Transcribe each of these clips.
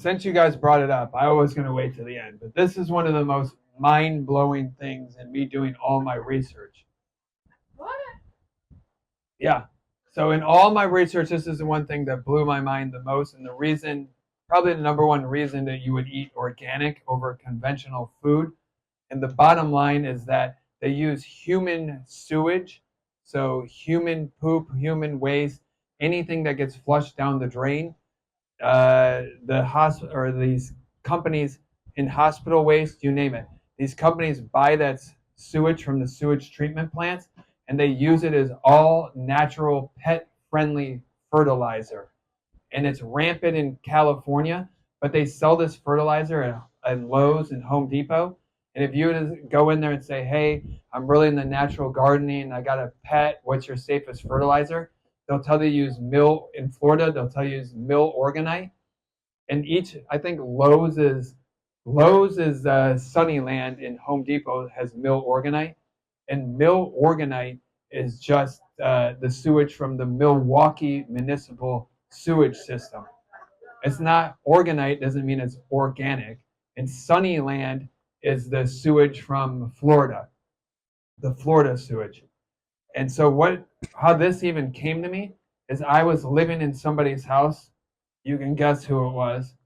since you guys brought it up, I was going to wait till the end, but this is one of the most mind-blowing things in me doing all my research. What? Yeah. So in all my research, this is the one thing that blew my mind the most, and the reason, probably the number one reason that you would eat organic over conventional food. And the bottom line is that they use human sewage, so human poop, human waste, anything that gets flushed down the drain. The hospital or these companies in hospital waste, you name it. These companies buy that sewage from the sewage treatment plants, and they use it as all natural, pet-friendly fertilizer. And it's rampant in California, but they sell this fertilizer at Lowe's and Home Depot. And if you go in there and say, hey, I'm really in the natural gardening, I got a pet, what's your safest fertilizer? They'll tell you to use mill in Florida, they'll tell you to use mill organite. And each, I think Lowe's is Sunnyland, and Home Depot has mill organite. And mill organite is just the sewage from the Milwaukee municipal sewage system. It's not organite, doesn't mean it's organic. And Sunnyland is the sewage from Florida, the Florida sewage. And so how this even came to me is I was living in somebody's house. You can guess who it was.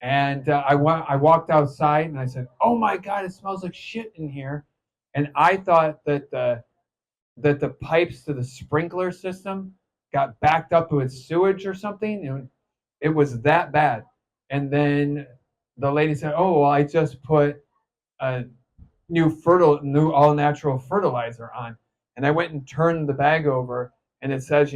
And I walked outside and I said, "Oh my God, it smells like shit in here." And I thought that the pipes to the sprinkler system got backed up with sewage or something. It was that bad. And then the lady said, "Oh, well, I just put a new all natural fertilizer on." And I went and turned the bag over, and it says,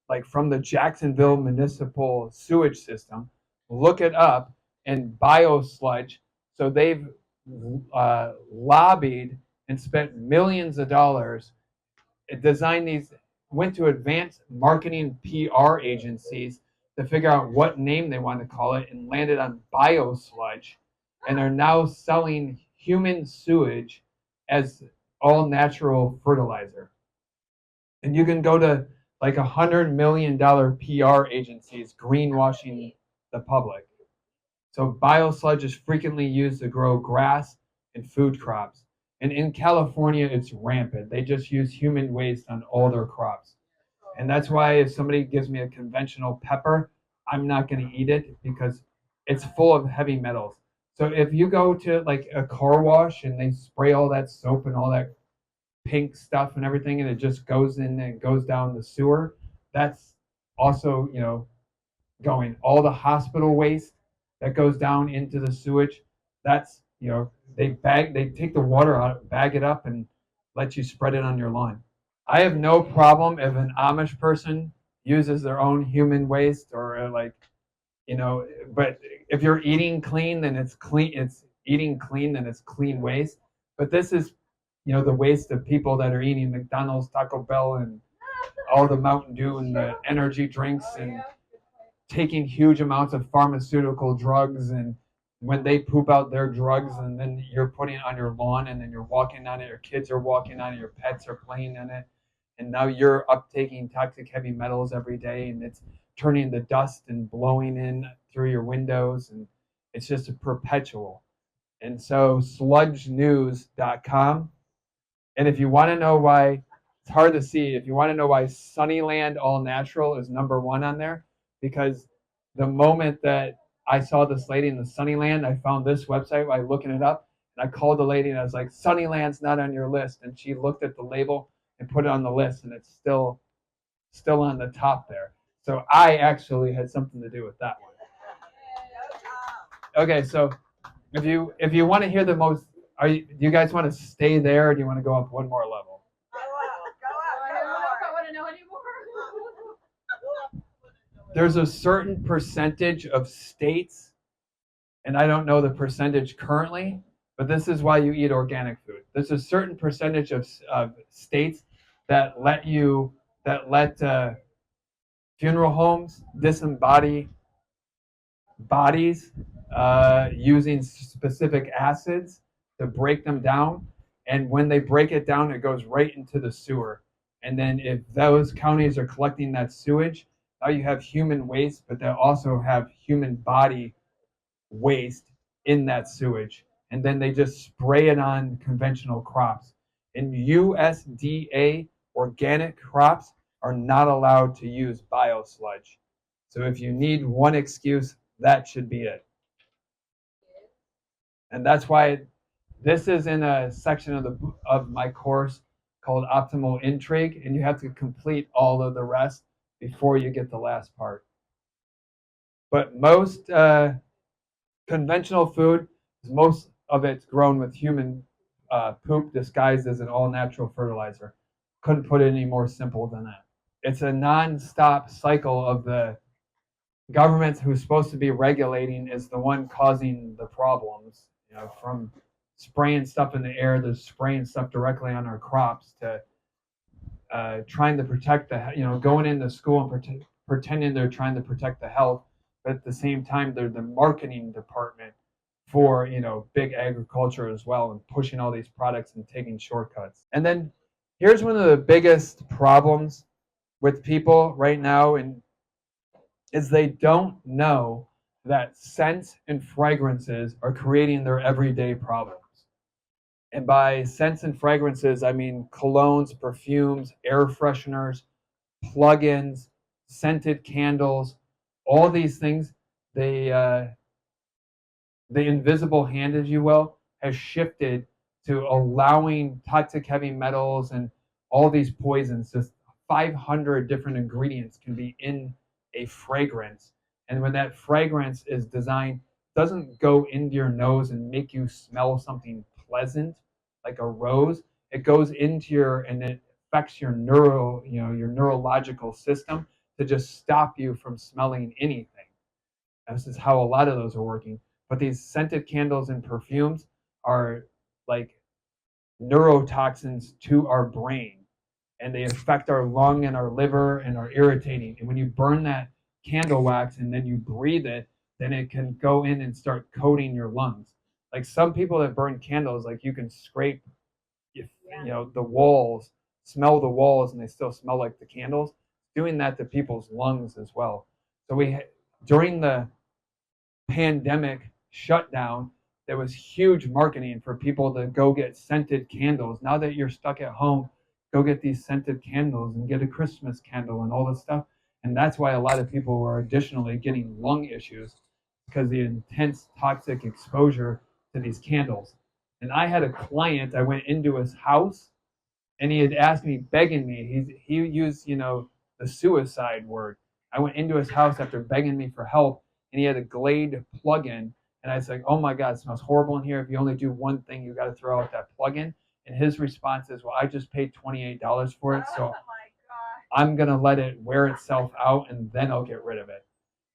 like from the Jacksonville municipal sewage system. Look it up, and BioSludge. So they've lobbied and spent millions of dollars, designed these, went to advanced marketing PR agencies to figure out what name they want to call it, and landed on BioSludge. And are now selling human sewage as all natural fertilizer. And you can go to like $100 million PR agencies greenwashing the public. So biosludge is frequently used to grow grass and food crops. And in California, it's rampant. They just use human waste on all their crops. And that's why if somebody gives me a conventional pepper, I'm not going to eat it because it's full of heavy metals. So if you go to like a car wash and they spray all that soap and all that pink stuff and everything, and it just goes in and goes down the sewer, that's also, going. All the hospital waste that goes down into the sewage, that's, they take the water out, bag it up, and let you spread it on your lawn. I have no problem if an Amish person uses their own human waste or but if you're eating clean, then it's clean. It's eating clean, then it's clean waste. But this is, the waste of people that are eating McDonald's, Taco Bell, and all the Mountain Dew and the energy drinks, and taking huge amounts of pharmaceutical drugs, and when they poop out their drugs, and then you're putting it on your lawn, and then you're walking on it, your kids are walking on it, your pets are playing in it, and now you're uptaking toxic heavy metals every day, and it's turning the dust and blowing in through your windows, and it's just a perpetual. And so sludgenews.com. And if you want to know why, it's hard to see, if you want to know why Sunnyland All Natural is number one on there, because the moment that I saw this lady in the Sunnyland, I found this website by looking it up, and I called the lady and I was like, "Sunnyland's not on your list." And she looked at the label and put it on the list, and it's still on the top there. So I actually had something to do with that one. Okay, so if you want to hear the most, do you guys want to stay there, or do you want to go up one more level? I don't know if I want to know anymore. There's a certain percentage of states, and I don't know the percentage currently, but this is why you eat organic food. There's a certain percentage of states that let funeral homes disembody bodies using specific acids to break them down. And when they break it down, it goes right into the sewer. And then if those counties are collecting that sewage, now you have human waste, but they also have human body waste in that sewage, and then they just spray it on conventional crops. And USDA organic crops are not allowed to use biosludge. So if you need one excuse, that should be it. And that's why this is in a section of my course called Optimal Intrigue, and you have to complete all of the rest before you get the last part. But most conventional food, most of it's grown with human poop disguised as an all-natural fertilizer. Couldn't put it any more simple than that. It's a non-stop cycle of the government who's supposed to be regulating is the one causing the problems. You know, from spraying stuff in the air, to spraying stuff directly on our crops, to trying to protect going into school and pretending they're trying to protect the health, but at the same time they're the marketing department for big agriculture as well, and pushing all these products and taking shortcuts. And then here's one of the biggest problems with people right now, and is they don't know that scents and fragrances are creating their everyday problems. And by scents and fragrances, I mean colognes, perfumes, air fresheners, plug-ins, scented candles, all these things. The invisible hand, as you will, has shifted to allowing toxic heavy metals and all these poisons. Just 500 different ingredients can be in a fragrance. And when that fragrance is designed, doesn't go into your nose and make you smell something pleasant like a rose. It goes into and it affects your your neurological system to just stop you from smelling anything. And this is how a lot of those are working. But these scented candles and perfumes are like neurotoxins to our brain, and they affect our lung and our liver and are irritating. And when you burn that candle wax and then you breathe it, then it can go in and start coating your lungs. Like some people that burn candles, like you can scrape, the walls, smell the walls, and they still smell like the candles. Doing that to people's lungs as well. So during the pandemic shutdown, there was huge marketing for people to go get scented candles. Now that you're stuck at home, go get these scented candles and get a Christmas candle and all this stuff. And that's why a lot of people were additionally getting lung issues, because the intense toxic exposure to these candles. And I had a client, I went into his house, and he had asked me, begging me, he used, the suicide word. I went into his house after begging me for help, and he had a Glade plug-in. And I was like, oh my God, it smells horrible in here. If you only do one thing, you got to throw out that plug-in. And his response is, well, I just paid $28 for it, so I'm going to let it wear itself out, and then I'll get rid of it.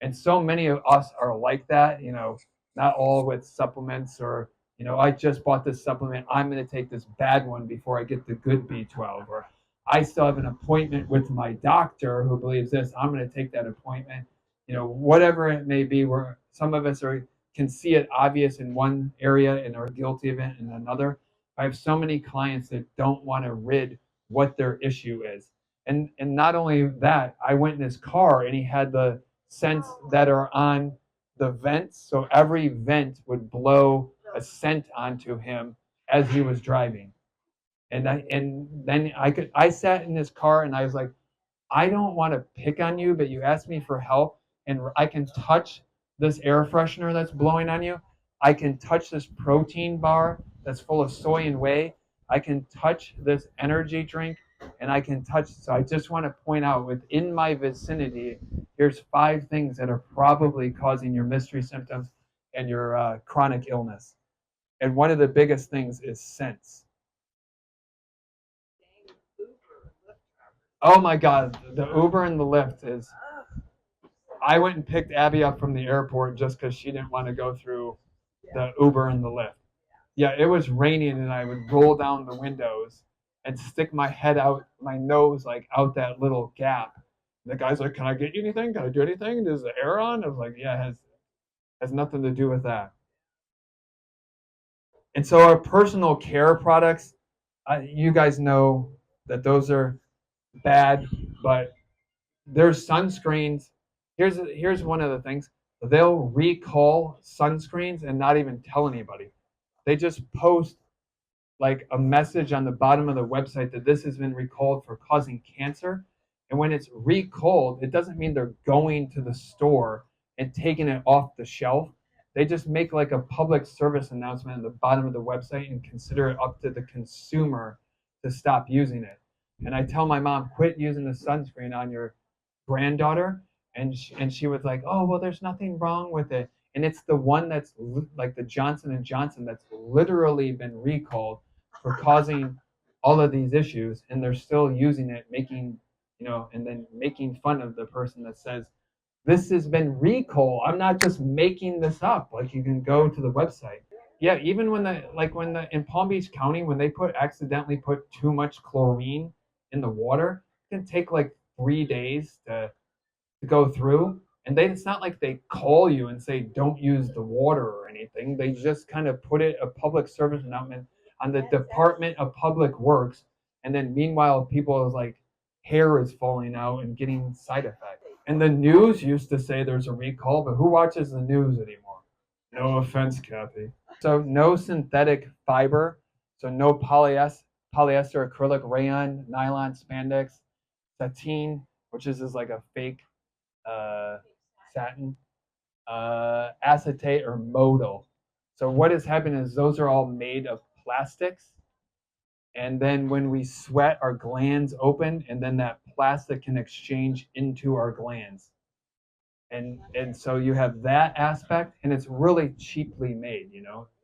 And so many of us are like that, not all with supplements or, I just bought this supplement. I'm going to take this bad one before I get the good B12. Or I still have an appointment with my doctor who believes this. I'm going to take that appointment. Whatever it may be, where some of us can see it obvious in one area and are guilty of it in another. I have so many clients that don't want to rid what their issue is. And not only that, I went in his car and he had the scents that are on the vents. So every vent would blow a scent onto him as he was driving. And then I sat in his car and I was like, I don't want to pick on you, but you asked me for help, and I can touch this air freshener that's blowing on you. I can touch this protein bar that's full of soy and whey. I can touch this energy drink, and I can touch. So I just want to point out, within my vicinity, here's 5 things that are probably causing your mystery symptoms and your chronic illness. And one of the biggest things is scents. Oh my God, the Uber and the Lyft is. I went and picked Abby up from the airport just because she didn't want to go through the Uber and the Lyft. Yeah, it was raining, and I would roll down the windows and stick my head out, my nose like out that little gap. The guy's like, "Can I get you anything? Can I do anything? Is the air on?" I was like, "Yeah, it has nothing to do with that." And so our personal care products, you guys know that those are bad, but there's sunscreens. Here's one of the things. they'll recall sunscreens and not even tell anybody. They just post like a message on the bottom of the website that this has been recalled for causing cancer. And when it's recalled, it doesn't mean they're going to the store and taking it off the shelf. They just make like a public service announcement at the bottom of the website and consider it up to the consumer to stop using it. And I tell my mom, quit using the sunscreen on your granddaughter. And she was like, oh, well, there's nothing wrong with it. And it's the one that's like the Johnson and Johnson that's literally been recalled for causing all of these issues, and they're still using it, making, and then making fun of the person that says this has been recalled. I'm not just making this up. Like, you can go to the website. Yeah, even when the in Palm Beach County, when they accidentally put too much chlorine in the water, it can take like 3 days to go through. And it's not like they call you and say don't use the water or anything. They just kind of put it a public service announcement on the Department of Public Works, and then meanwhile people's like hair is falling out and getting side effects. And the news used to say there's a recall, but who watches the news anymore? No offense, Kathy. So no synthetic fiber, so no polyester, acrylic, rayon, nylon, spandex, sateen, which is like a fake satin, acetate, or modal. So what has happened is those are all made of plastics, and then when we sweat, our glands open, and then that plastic can exchange into our glands. And so you have that aspect, and it's really cheaply made,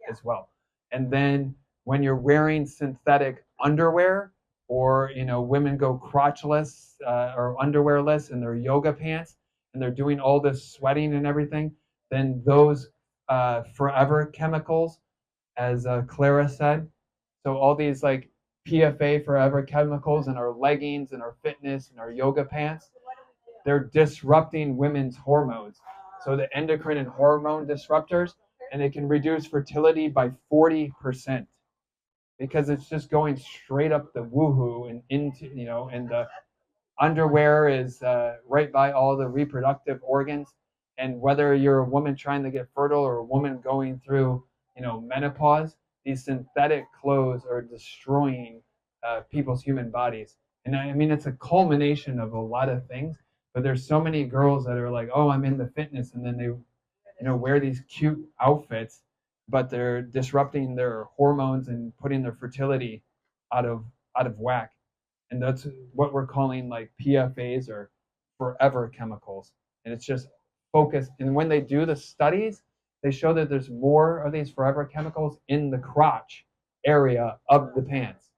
as well. And then when you're wearing synthetic underwear, or women go crotchless or underwearless in their yoga pants, and they're doing all this sweating and everything, then those forever chemicals, as Clara said, so all these like PFA forever chemicals in our leggings and our fitness and our yoga pants, they're disrupting women's hormones. So the endocrine and hormone disruptors, and it can reduce fertility by 40%, because it's just going straight up the woohoo and into, and the underwear is right by all the reproductive organs. And whether you're a woman trying to get fertile or a woman going through, menopause, these synthetic clothes are destroying people's human bodies. And I mean, it's a culmination of a lot of things. But there's so many girls that are like, oh, I'm into fitness, and then they, wear these cute outfits, but they're disrupting their hormones and putting their fertility out of whack. And that's what we're calling like PFAs, or forever chemicals. And it's just focused. And when they do the studies, they show that there's more of these forever chemicals in the crotch area of the pants.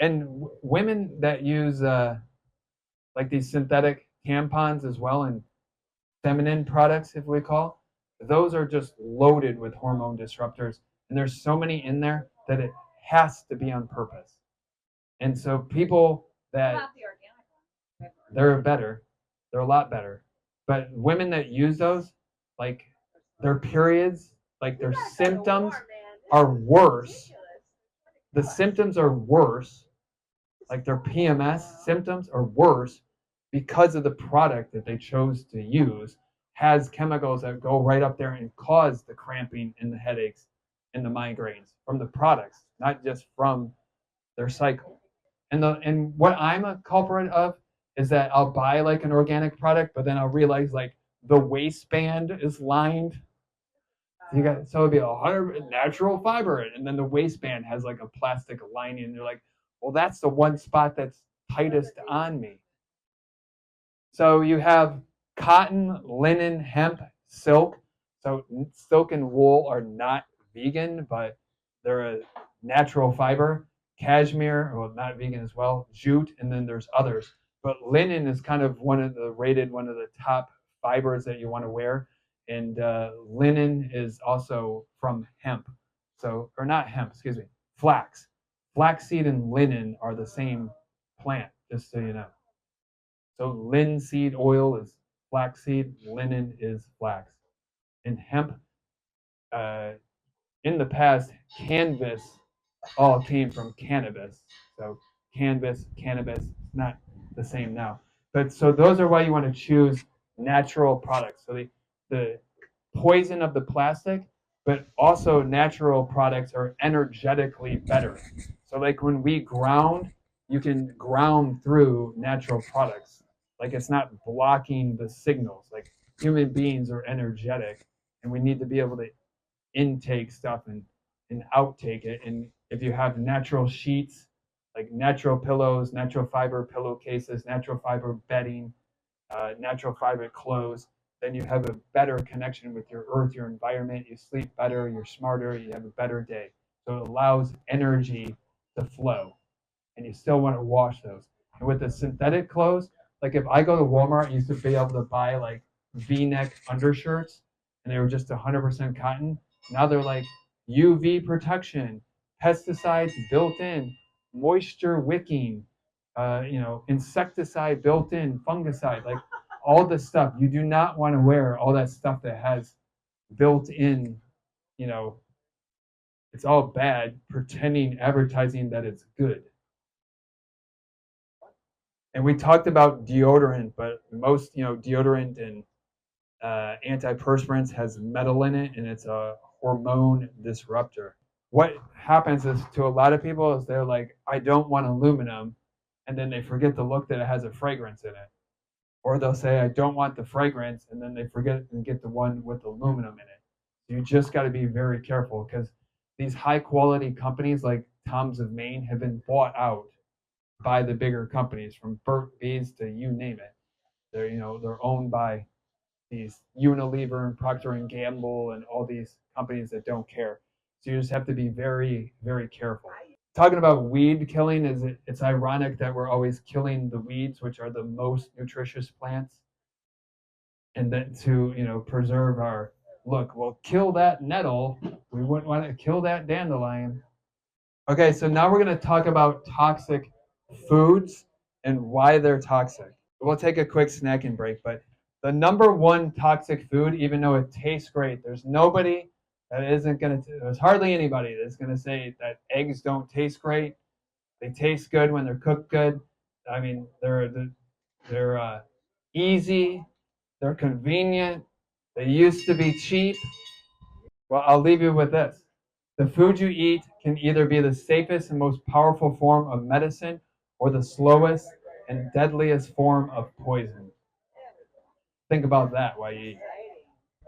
And women that use like these synthetic tampons as well, and feminine products, if we call, those are just loaded with hormone disruptors. And there's so many in there that it has to be on purpose. And so people that they're better, they're a lot better. But women that use those, like their periods, like their symptoms are worse. The symptoms are worse, like their PMS symptoms are worse, because of the product that they chose to use has chemicals that go right up there and cause the cramping and the headaches and the migraines from the products, not just from their cycle. And what I'm a culprit of is that I'll buy like an organic product, but then I'll realize like the waistband is lined. So it'd be 100 natural fiber, and then the waistband has like a plastic lining, and you're like, well, that's the one spot that's tightest on me. So you have cotton, linen, hemp, silk. So silk and wool are not vegan, but they're a natural fiber. Cashmere, well, not vegan as well. Jute, and then there's others. But linen is kind of one of the top fibers that you want to wear. And linen is also from hemp. So, or not hemp, excuse me, flax. Flaxseed and linen are the same plant, just so you know. So linseed oil is flaxseed, linen is flax. And hemp, in the past, canvas all came from cannabis. So canvas, cannabis, not the same now. But so those are why you want to choose natural products. So the poison of the plastic, but also natural products are energetically better. So like when we ground, you can ground through natural products. Like it's not blocking the signals. Like human beings are energetic, and we need to be able to intake stuff and outtake it. And if you have natural sheets, like natural pillows, natural fiber pillowcases, natural fiber bedding, natural fiber clothes, then you have a better connection with your earth, your environment. You sleep better, you're smarter, you have a better day. So it allows energy to flow, and you still want to wash those. And with the synthetic clothes, like if I go to Walmart, I used to be able to buy like V-neck undershirts, and they were just 100% cotton. Now they're like UV protection, pesticides built in, moisture wicking, insecticide built in, fungicide, like all this stuff. You do not want to wear all that stuff that has built in, you know, it's all bad, pretending, advertising that it's good. And we talked about deodorant, but most, deodorant and antiperspirants has metal in it, and it's a hormone disruptor. What happens is to a lot of people is they're like, I don't want aluminum, and then they forget to look that it has a fragrance in it. Or they'll say, I don't want the fragrance, and then they forget and get the one with aluminum in it. You just got to be very careful because these high quality companies like Tom's of Maine have been bought out by the bigger companies, from Burt Bees to you name it. They're owned by these Unilever and Procter and Gamble and all these companies that don't care. So you just have to be very, very careful. Talking about weed killing, it's ironic that we're always killing the weeds, which are the most nutritious plants, and then to preserve our look. Well, kill that nettle. We wouldn't want to kill that dandelion. Okay, so now we're going to talk about toxic foods and why they're toxic. We'll take a quick snacking break, but the number one toxic food, even though it tastes great, there's nobody that isn't going to, there's hardly anybody that's going to say that eggs don't taste great. They taste good when they're cooked good. I mean, they're easy, they're convenient, they used to be cheap. Well, I'll leave you with this. The food you eat can either be the safest and most powerful form of medicine or the slowest and deadliest form of poison. Think about that while you eat.